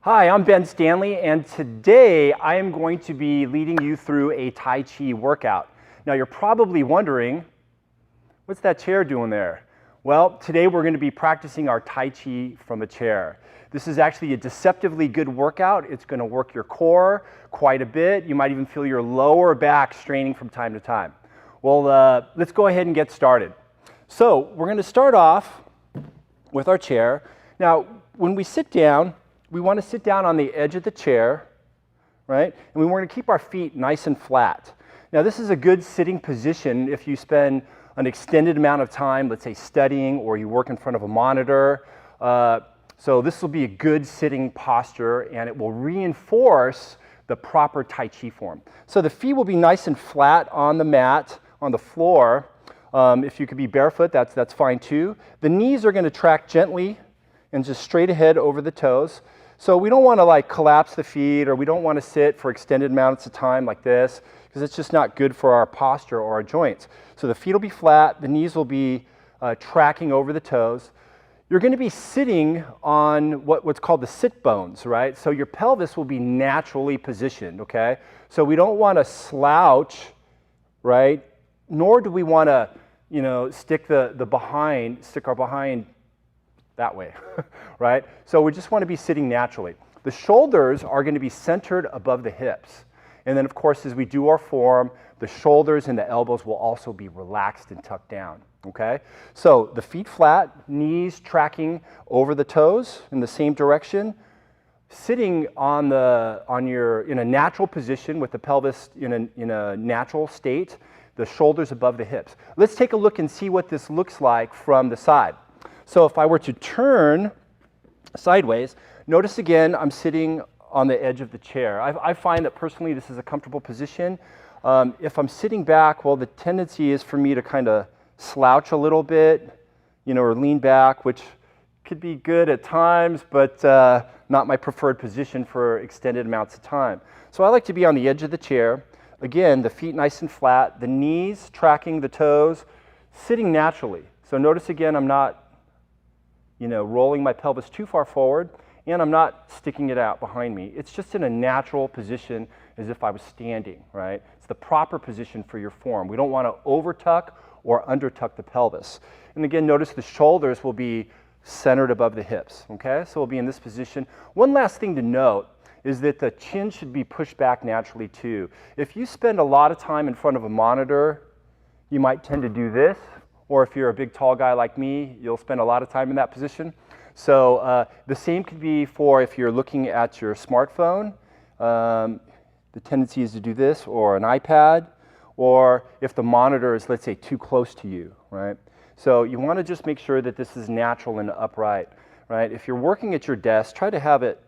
Hi, I'm Ben Stanley, and today I am going to be leading you through a Tai Chi workout. Now you're probably wondering, what's that chair doing there? Well, today we're going to be practicing our Tai Chi from a chair. This is actually a deceptively good workout. It's going to work your core quite a bit. You might even feel your lower back straining from time to time. Well, let's go ahead and get started. So we're going to start off with our chair. Now, when we sit down, we want to sit down on the edge of the chair, right? And we want to keep our feet nice and flat. Now, this is a good sitting position if you spend an extended amount of time, let's say studying, or you work in front of a monitor. So this will be a good sitting posture, and it will reinforce the proper Tai Chi form. So the feet will be nice and flat on the mat, on the floor. If you could be barefoot, that's fine too. The knees are going to track gently and just straight ahead over the toes. So we don't want to like collapse the feet, or we don't want to sit for extended amounts of time like this, because it's just not good for our posture or our joints. So the feet will be flat, the knees will be tracking over the toes. You're going to be sitting on what's called the sit bones, right? So your pelvis will be naturally positioned, okay? So we don't want to slouch, right? Nor do we want to, stick our behind that way, right? So we just want to be sitting naturally. The shoulders are going to be centered above the hips. And then, of course, as we do our form, the shoulders and the elbows will also be relaxed and tucked down, okay? So the feet flat, knees tracking over the toes in the same direction, sitting in a natural position with the pelvis in a natural state, the shoulders above the hips. Let's take a look and see what this looks like from the side. So if I were to turn sideways, notice again I'm sitting on the edge of the chair. I find that personally this is a comfortable position. If I'm sitting back, well, the tendency is for me to kind of slouch a little bit, or lean back, which could be good at times, but not my preferred position for extended amounts of time. So I like to be on the edge of the chair. Again, the feet nice and flat, the knees tracking the toes, sitting naturally. So notice again, I'm not rolling my pelvis too far forward, and I'm not sticking it out behind me. It's just in a natural position as if I was standing, right? It's the proper position for your form. We don't want to over-tuck or under-tuck the pelvis. And again, notice the shoulders will be centered above the hips, okay? So we'll be in this position. One last thing to note is that the chin should be pushed back naturally too. If you spend a lot of time in front of a monitor, you might tend to do this. Or if you're a big tall guy like me, you'll spend a lot of time in that position. So the same could be for if you're looking at your smartphone. The tendency is to do this, or an iPad, or if the monitor is, let's say, too close to you, right? So you want to just make sure that this is natural and upright, right? If you're working at your desk, try to have it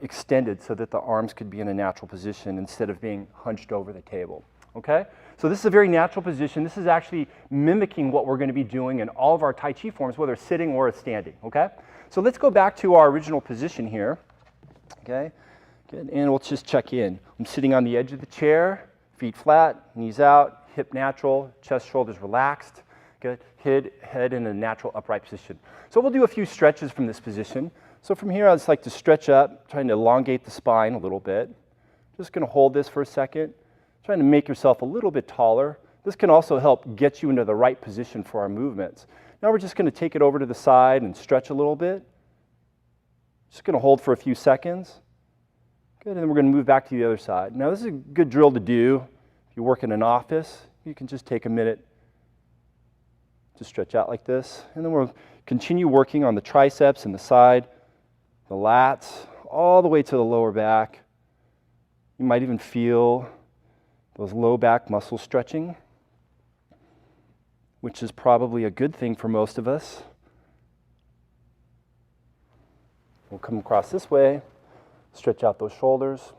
extended so that the arms could be in a natural position instead of being hunched over the table. Okay? So this is a very natural position. This is actually mimicking what we're going to be doing in all of our Tai Chi forms, whether sitting or standing. Okay? So let's go back to our original position here. Okay? Good. And we'll just check in. I'm sitting on the edge of the chair, feet flat, knees out, hip natural, chest, shoulders relaxed. Good. Head in a natural upright position. So we'll do a few stretches from this position. So from here, I just like to stretch up, trying to elongate the spine a little bit. Just going to hold this for a second. Trying to make yourself a little bit taller. This can also help get you into the right position for our movements. Now we're just going to take it over to the side and stretch a little bit. Just going to hold for a few seconds. Good, and then we're going to move back to the other side. Now this is a good drill to do. If you work in an office, you can just take a minute to stretch out like this. And then we'll continue working on the triceps and the side, the lats, all the way to the lower back. You might even feel those low back muscles stretching, which is probably a good thing for most of us. We'll come across this way, stretch out those shoulders.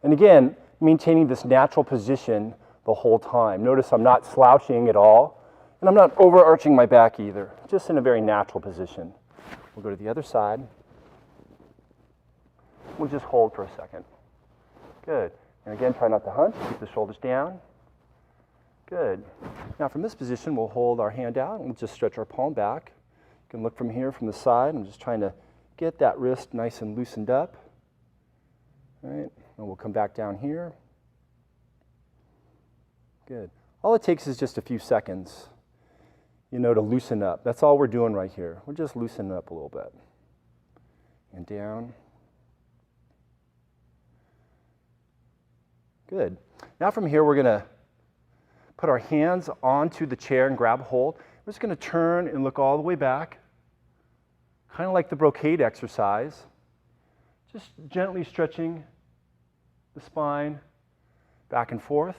And again, maintaining this natural position the whole time. Notice I'm not slouching at all, and I'm not overarching my back either, just in a very natural position. We'll go to the other side. We'll just hold for a second. Good. And again, try not to hunch, keep the shoulders down. Good. Now from this position, we'll hold our hand out and we'll just stretch our palm back. You can look from here from the side. I'm just trying to get that wrist nice and loosened up. All right, and we'll come back down here. Good. All it takes is just a few seconds, you know, to loosen up. That's all we're doing right here. We're just loosening up a little bit. And down. Good. Now from here, we're going to put our hands onto the chair and grab hold. We're just going to turn and look all the way back, kind of like the brocade exercise. Just gently stretching the spine back and forth.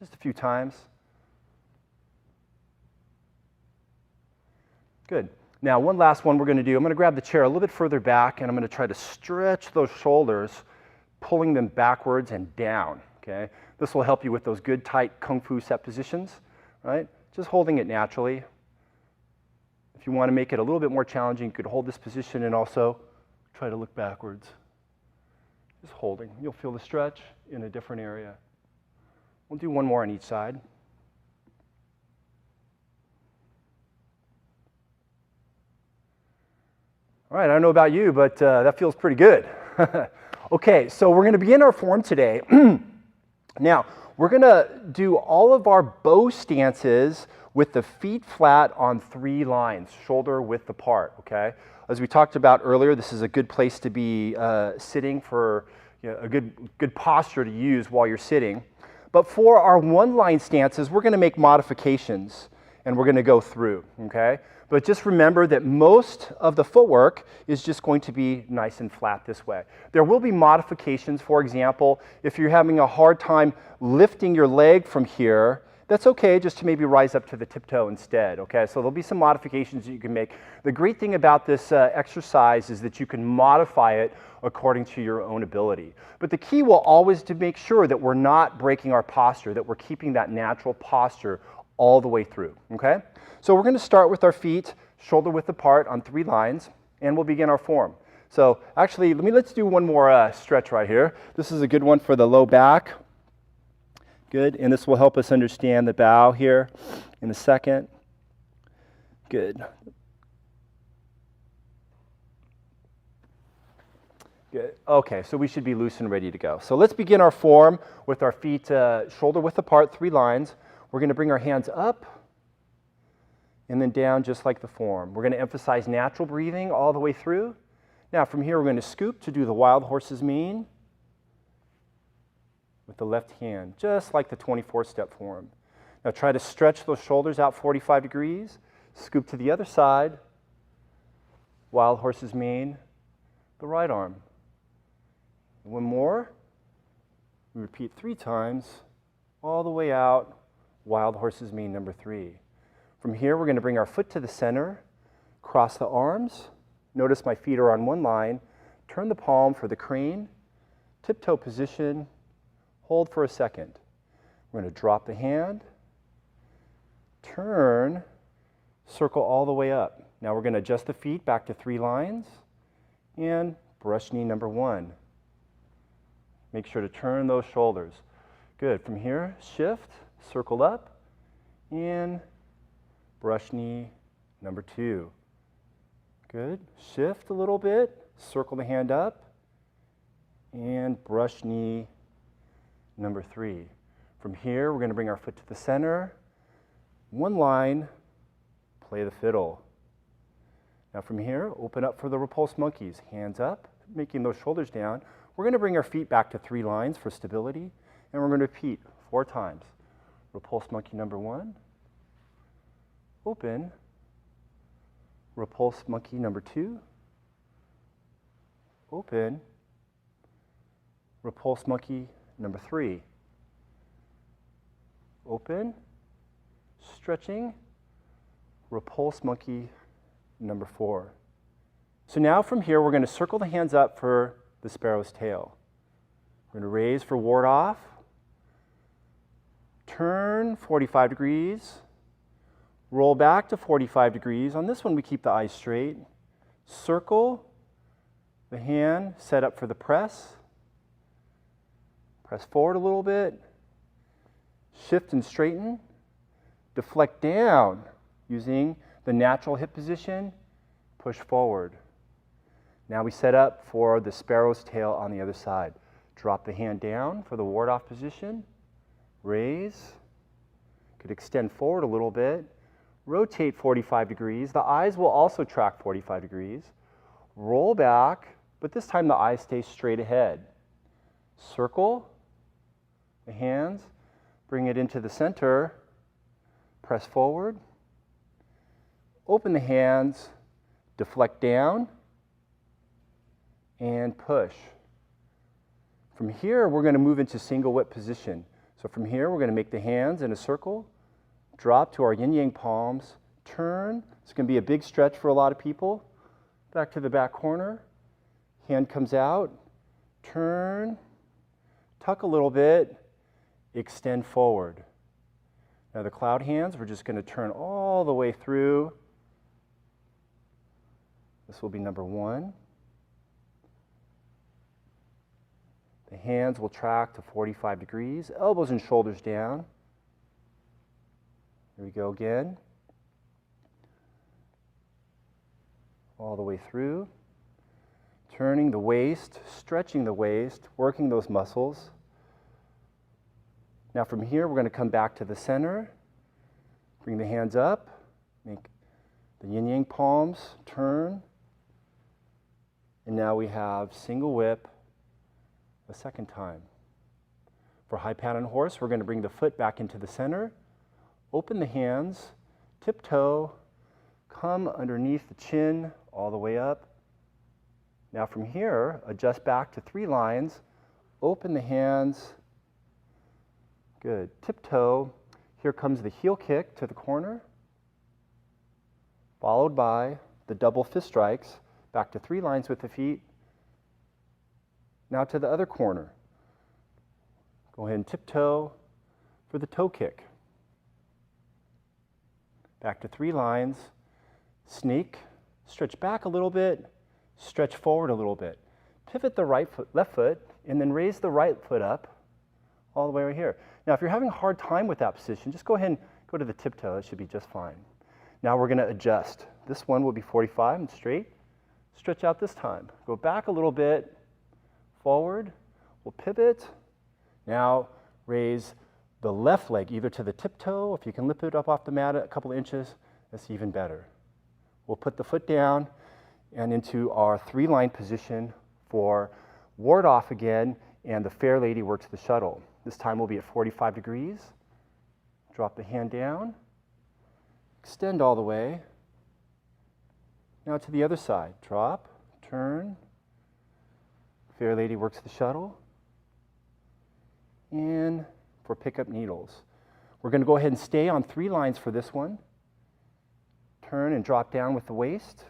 Just a few times. Good. Now, one last one we're going to do. I'm going to grab the chair a little bit further back, and I'm going to try to stretch those shoulders, pulling them backwards and down. Okay? This will help you with those good, tight Kung Fu set positions, right? Just holding it naturally. If you want to make it a little bit more challenging, you could hold this position and also try to look backwards. Just holding. You'll feel the stretch in a different area. We'll do one more on each side. All right, I don't know about you, but that feels pretty good. Okay, so we're going to begin our form today. Now, we're going to do all of our bow stances with the feet flat on 3 lines, shoulder width apart, okay? As we talked about earlier, this is a good place to be sitting for, you know, a good posture to use while you're sitting. But for our 1-line stances, we're going to make modifications, and we're going to go through, okay? But just remember that most of the footwork is just going to be nice and flat this way. There will be modifications. For example, if you're having a hard time lifting your leg from here, that's okay, just to maybe rise up to the tiptoe instead, okay? So there'll be some modifications that you can make. The great thing about this exercise is that you can modify it according to your own ability. But the key will always to make sure that we're not breaking our posture, that we're keeping that natural posture all the way through, okay? So we're going to start with our feet shoulder width apart on 3 lines, and we'll begin our form. So actually, let's do one more stretch right here. This is a good one for the low back. Good, and this will help us understand the bow here in a second. Good. Good. Okay, so we should be loose and ready to go. So let's begin our form with our feet shoulder width apart, 3 lines. We're going to bring our hands up and then down just like the form. We're going to emphasize natural breathing all the way through. Now from here we're going to scoop to do the wild horse's mane with the left hand, just like the 24-step form. Now try to stretch those shoulders out 45 degrees. Scoop to the other side. Wild horse's mane, the right arm. One more. We repeat 3 times, all the way out. Wild horse's mane, number 3. From here, we're going to bring our foot to the center, cross the arms. Notice my feet are on 1 line. Turn the palm for the crane, tiptoe position, hold for a second. We're going to drop the hand, turn, circle all the way up. Now we're going to adjust the feet back to 3 lines and brush knee number 1. Make sure to turn those shoulders. Good. From here, shift, circle up, and brush knee number 2. Good. Shift a little bit, circle the hand up, and brush knee number 3. From here, we're going to bring our foot to the center, 1 line, play the fiddle. Now from here, open up for the repulsed monkeys. Hands up, making those shoulders down. We're going to bring our feet back to 3 lines for stability, and we're going to repeat 4 times. Repulsed monkey number 1. Open, repulsed monkey number 2, open, repulsed monkey number 3, open, stretching, repulsed monkey number 4. So now from here, we're going to circle the hands up for the sparrow's tail. We're going to raise for ward off, turn 45 degrees, roll back to 45 degrees. On this one, we keep the eyes straight. Circle the hand, set up for the press. Press forward a little bit. Shift and straighten. Deflect down using the natural hip position push forward. Now we set up for the sparrow's tail on the other side. Drop the hand down for the ward-off position. Raise. Could extend forward a little bit. Rotate 45 degrees. The eyes will also track 45 degrees. Roll back, but this time the eyes stay straight ahead. Circle the hands. Bring it into the center. Press forward. Open the hands. Deflect down. And push. From here, we're going to move into single whip position. So from here, we're going to make the hands in a circle, drop to our yin-yang palms, turn. It's going to be a big stretch for a lot of people. Back to the back corner. Hand comes out, turn, tuck a little bit, extend forward. Now the cloud hands, we're just going to turn all the way through. This will be number 1. The hands will track to 45 degrees, elbows and shoulders down. Here we go again. All the way through. Turning the waist, stretching the waist, working those muscles. Now from here, we're going to come back to the center. Bring the hands up. Make the yin-yang palms, turn. And now we have single whip a second time. For high pattern horse, we're going to bring the foot back into the center, open the hands, tiptoe, come underneath the chin all the way up. Now from here, adjust back to 3 lines, open the hands, good, tiptoe. Here comes the heel kick to the corner, followed by the double fist strikes, back to 3 lines with the feet. Now to the other corner. Go ahead and tiptoe for the toe kick. Back to 3 lines. Sneak, stretch back a little bit, stretch forward a little bit. Pivot the right foot, left foot, and then raise the right foot up all the way right here. Now if you're having a hard time with that position, just go ahead and go to the tiptoe. It should be just fine. Now we're going to adjust. This one will be 45 and straight. Stretch out this time. Go back a little bit. Forward, we'll pivot. Now raise the left leg either to the tiptoe. If you can lift it up off the mat a couple of inches, that's even better. We'll put the foot down and into our 3-line position for ward off again, and the fair lady works the shuttle. This time we'll be at 45 degrees. Drop the hand down, extend all the way. Now to the other side, drop, turn. Fair lady works the shuttle. And for pickup needles. We're going to go ahead and stay on 3 lines for this one. Turn and drop down with the waist.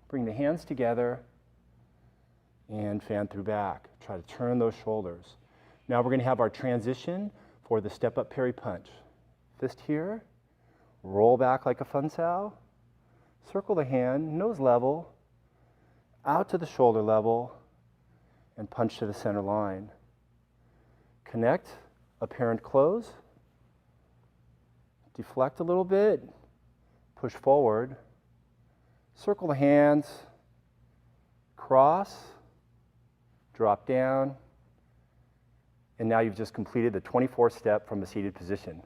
Bring the hands together and fan through back. Try to turn those shoulders. Now we're going to have our transition for the step-up parry punch. Fist here, roll back like a fun sow, circle the hand, nose level, out to the shoulder level, and punch to the center line. Connect, apparent close, deflect a little bit, push forward, circle the hands, cross, drop down, and now you've just completed the 24th step from a seated position.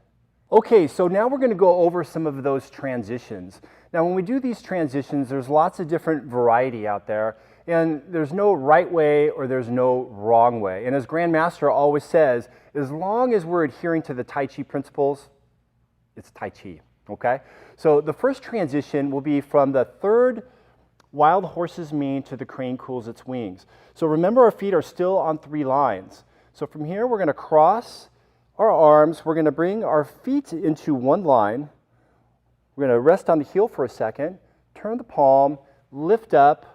Okay, so now we're going to go over some of those transitions. Now when we do these transitions, there's lots of different variety out there, and there's no right way or there's no wrong way. And as Grandmaster always says, as long as we're adhering to the Tai Chi principles, it's Tai Chi, okay? So the first transition will be from the 3rd wild horse's mane to the crane cools its wings. So remember, our feet are still on 3 lines. So from here, we're going to cross our arms. We're going to bring our feet into 1 line. We're going to rest on the heel for a second, turn the palm, lift up,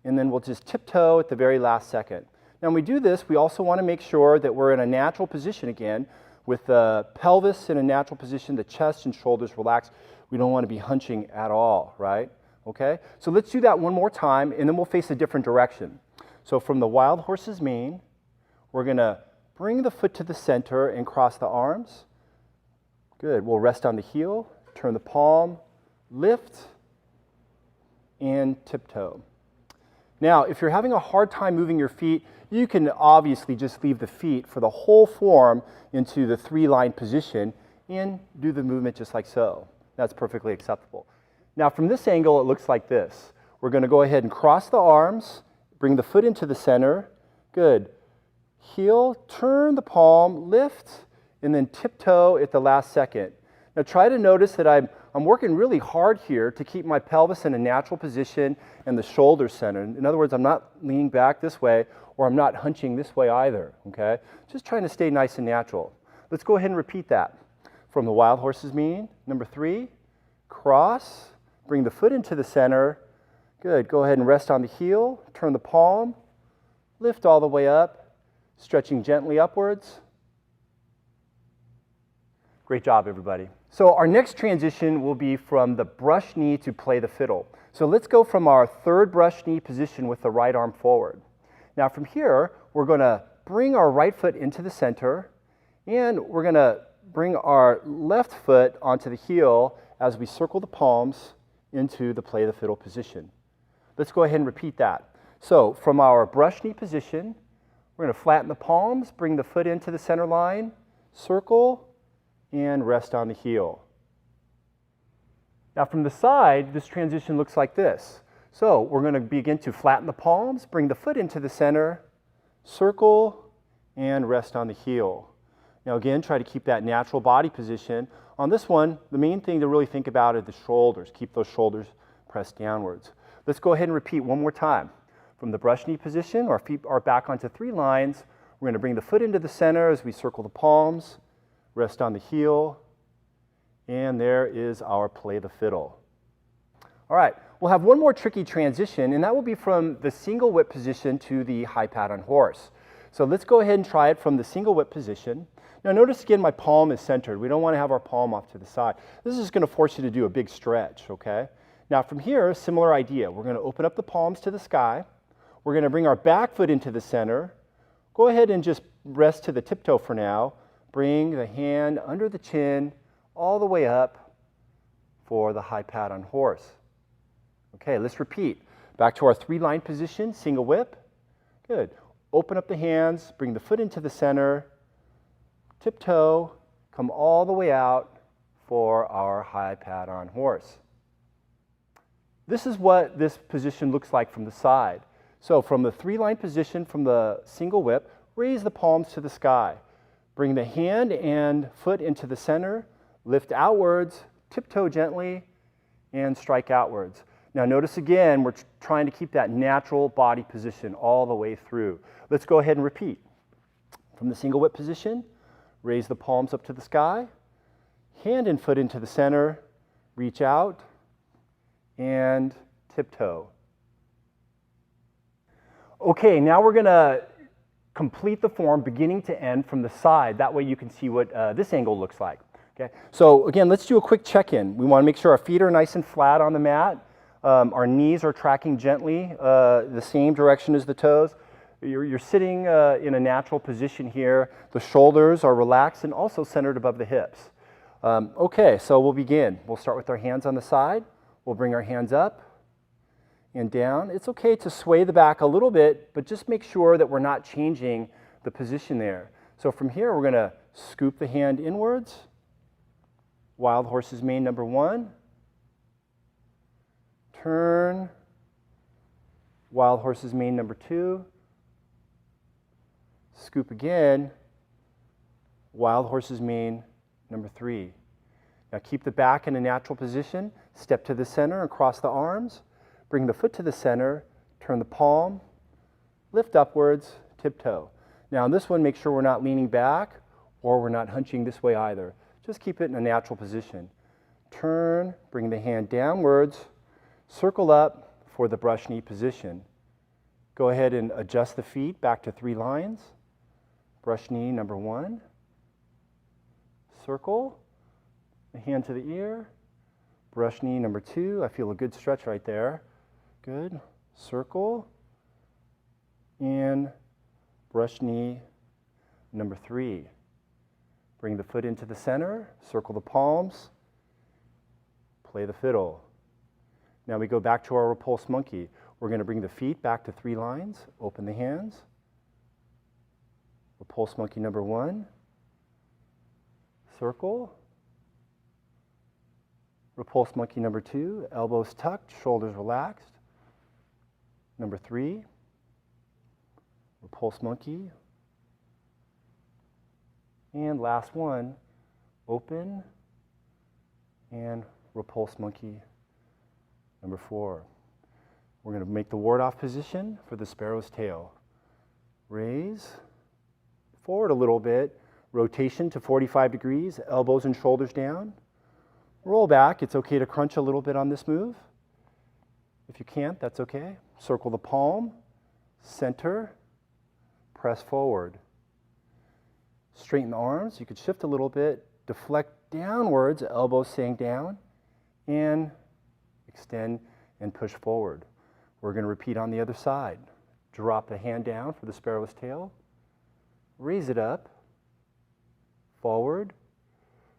and then we'll just tiptoe at the very last second. Now when we do this, we also want to make sure that we're in a natural position again, with the pelvis in a natural position, the chest and shoulders relaxed. We don't want to be hunching at all, right? Okay? So let's do that one more time, and then we'll face a different direction. So from the wild horse's mane, we're going to bring the foot to the center and cross the arms. Good. We'll rest on the heel, turn the palm, lift, and tiptoe. Now, if you're having a hard time moving your feet, you can obviously just leave the feet for the whole form into the three-line position and do the movement just like so. That's perfectly acceptable. Now, from this angle, it looks like this. We're going to go ahead and cross the arms, bring the foot into the center. Good. Heel, turn the palm, lift, and then tiptoe at the last second. Now, try to notice that I'm working really hard here to keep my pelvis in a natural position and the shoulders centered. In other words, I'm not leaning back this way or I'm not hunching this way either, okay? Just trying to stay nice and natural. Let's go ahead and repeat that. From the wild horse's mean, number 3, cross, bring the foot into the center. Good, go ahead and rest on the heel, turn the palm, lift all the way up, stretching gently upwards. Great job, everybody. So our next transition will be from the brush knee to play the fiddle. So let's go from our third brush knee position with the right arm forward. Now from here, we're going to bring our right foot into the center, and we're going to bring our left foot onto the heel as we circle the palms into the play the fiddle position. Let's go ahead and repeat that. So from our brush knee position, we're going to flatten the palms, bring the foot into the center line, circle, and rest on the heel. Now from the side, this transition looks like this. So we're going to begin to flatten the palms, bring the foot into the center, circle, and rest on the heel. Now again, try to keep that natural body position. On this one, the main thing to really think about are the shoulders. Keep those shoulders pressed downwards. Let's go ahead and repeat one more time. From the brush knee position, our feet are back onto 3 lines. We're going to bring the foot into the center as we circle the palms, rest on the heel, and there is our play the fiddle. All right, we'll have one more tricky transition, and that will be from the single whip position to the high pat on horse. So let's go ahead and try it from the single whip position. Now notice again my palm is centered. We don't want to have our palm off to the side. This is going to force you to do a big stretch, okay? Now from here, similar idea. We're going to open up the palms to the sky. We're going to bring our back foot into the center. Go ahead and just rest to the tiptoe for now. Bring the hand under the chin all the way up for the high pat on horse. Okay, let's repeat. Back to our 3-line position, single whip. Good. Open up the hands, bring the foot into the center, tiptoe, come all the way out for our high pat on horse. This is what this position looks like from the side. So from the 3-line position, from the single whip, raise the palms to the sky. Bring the hand and foot into the center, lift outwards, tiptoe gently, and strike outwards. Now notice again, we're trying to keep that natural body position all the way through. Let's go ahead and repeat. From the single whip position, raise the palms up to the sky, hand and foot into the center, reach out, and tiptoe. Okay, now we're going to complete the form beginning to end from the side. That way you can see what this angle looks like. Okay, so again, let's do a quick check-in. We want to make sure our feet are nice and flat on the mat. Our knees are tracking gently the same direction as the toes. You're sitting in a natural position here. The shoulders are relaxed and also centered above the hips. Okay, so we'll begin. We'll start with our hands on the side. We'll bring our hands up and down. It's okay to sway the back a little bit, but just make sure that we're not changing the position there. So from here, we're going to scoop the hand inwards. Wild horse's mane, number 1. Turn. Wild horse's mane, number 2. Scoop again. Wild horse's mane, number 3. Now keep the back in a natural position. Step to the center and cross the arms. Bring the foot to the center. Turn the palm. Lift upwards. Tiptoe. Now in this one, make sure we're not leaning back or we're not hunching this way either. Just keep it in a natural position. Turn. Bring the hand downwards. Circle up for the brush knee position. Go ahead and adjust the feet back to 3 lines. Brush knee, number 1. Circle. The hand to the ear. Brush knee, number 2. I feel a good stretch right there. Good. Circle. And brush knee, number 3. Bring the foot into the center. Circle the palms. Play the fiddle. Now we go back to our repulse monkey. We're going to bring the feet back to 3 lines, open the hands. Repulse monkey number 1, circle. Repulse monkey number 2, elbows tucked, shoulders relaxed. Number 3, repulse monkey. And last one, open and repulse monkey number 4. We're going to make the ward-off position for the sparrow's tail. Raise, forward a little bit, rotation to 45 degrees, elbows and shoulders down. Roll back. It's okay to crunch a little bit on this move. If you can't, that's okay. Circle the palm, center, press forward. Straighten the arms. You could shift a little bit, deflect downwards, elbows staying down, and extend and push forward. We're going to repeat on the other side. Drop the hand down for the sparrow's tail. Raise it up, forward,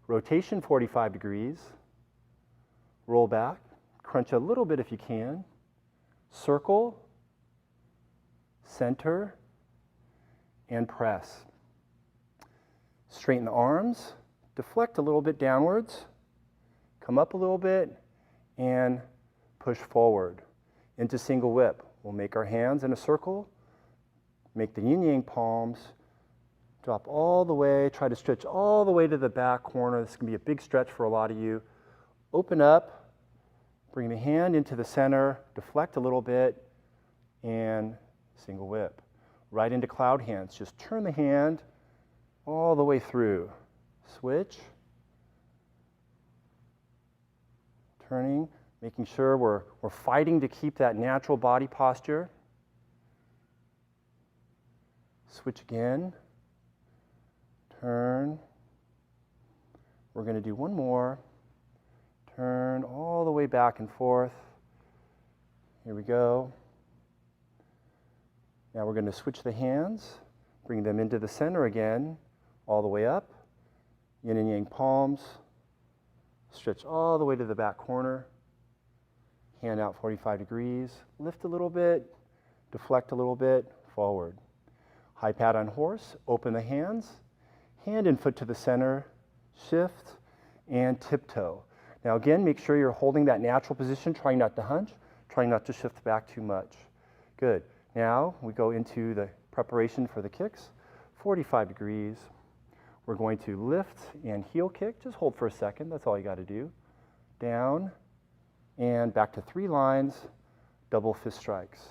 rotation 45 degrees, roll back, crunch a little bit if you can, circle, center, and press. Straighten the arms, deflect a little bit downwards, come up a little bit, and push forward into single whip. We'll make our hands in a circle, make the yin-yang palms, drop all the way, try to stretch all the way to the back corner. This can be a big stretch for a lot of you. Open up, bring the hand into the center, deflect a little bit, and single whip. Right into cloud hands. Just turn the hand all the way through. Switch. Turning, making sure we're fighting to keep that natural body posture. Switch again. Turn. We're going to do one more. Turn all the way back and forth. Here we go. Now we're going to switch the hands, bring them into the center again, all the way up. Yin and yang palms. Stretch all the way to the back corner. Hand out 45 degrees. Lift a little bit, deflect a little bit, forward. High pat on horse, open the hands. Hand and foot to the center, shift, and tiptoe. Now again, make sure you're holding that natural position, trying not to hunch, trying not to shift back too much. Good. Now we go into the preparation for the kicks. 45 degrees. We're going to lift and heel kick. Just hold for a second. That's all you got to do. Down and back to 3 lines, double fist strikes.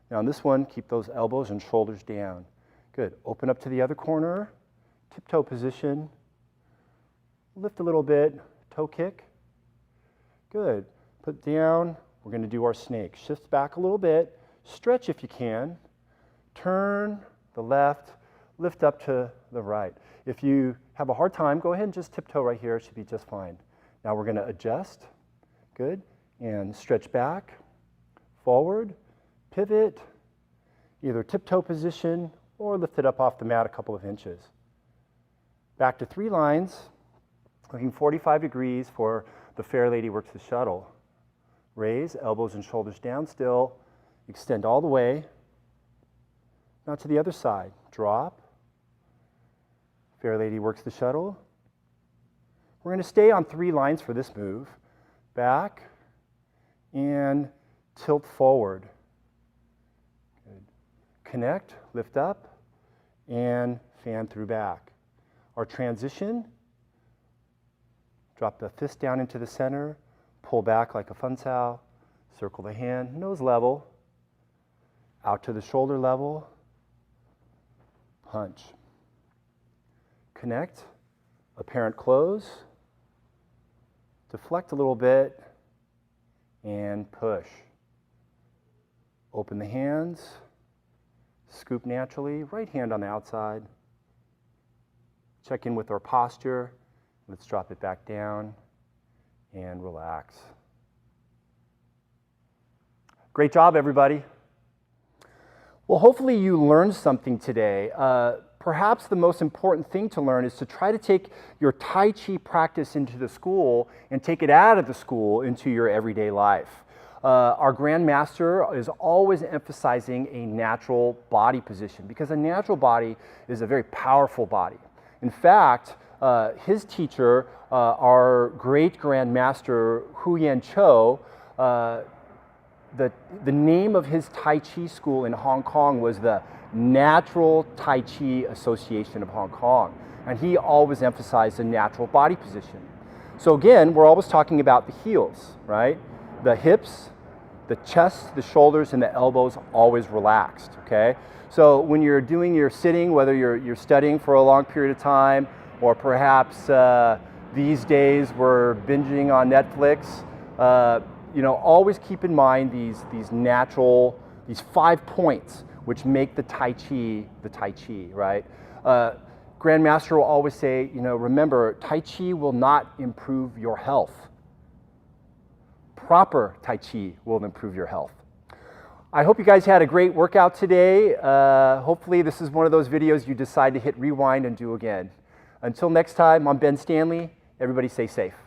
Now on this one, keep those elbows and shoulders down. Good. Open up to the other corner. Tiptoe position, lift a little bit, toe kick. Good. Put down. We're going to do our snake. Shift back a little bit, stretch if you can, turn the left, lift up to the right. If you have a hard time, go ahead and just tiptoe right here. It should be just fine. Now we're going to adjust. Good. And stretch back, forward, pivot, either tiptoe position or lift it up off the mat a couple of inches. Back to 3 lines, looking 45 degrees for the fair lady works the shuttle. Raise, elbows and shoulders down still. Extend all the way. Now to the other side. Drop. Fair lady works the shuttle. We're going to stay on 3 lines for this move. Back and tilt forward. Good. Connect, lift up, and fan through back. Our transition, drop the fist down into the center, pull back like a fun sow, circle the hand, nose level, out to the shoulder level, punch. Connect, apparent close, deflect a little bit, and push. Open the hands, scoop naturally, right hand on the outside. Check in with our posture. Let's drop it back down and relax. Great job, everybody. Well, hopefully you learned something today. Perhaps the most important thing to learn is to try to take your Tai Chi practice into the school and take it out of the school into your everyday life. our Grandmaster is always emphasizing a natural body position because a natural body is a very powerful body. In fact, his teacher, our great Grandmaster Hu Yan Cho, the name of his Tai Chi school in Hong Kong was the Natural Tai Chi Association of Hong Kong. And he always emphasized a natural body position. So again, we're always talking about the heels, right? The hips, the chest, the shoulders, and the elbows always relaxed, okay? So when you're doing your sitting, whether you're studying for a long period of time, or perhaps these days we're binging on Netflix, you know, always keep in mind these 5 points which make the Tai Chi, right? Grandmaster will always say, you know, remember, Tai Chi will not improve your health. Proper Tai Chi will improve your health. I hope you guys had a great workout today. Hopefully this is one of those videos you decide to hit rewind and do again. Until next time, I'm Ben Stanley. Everybody stay safe.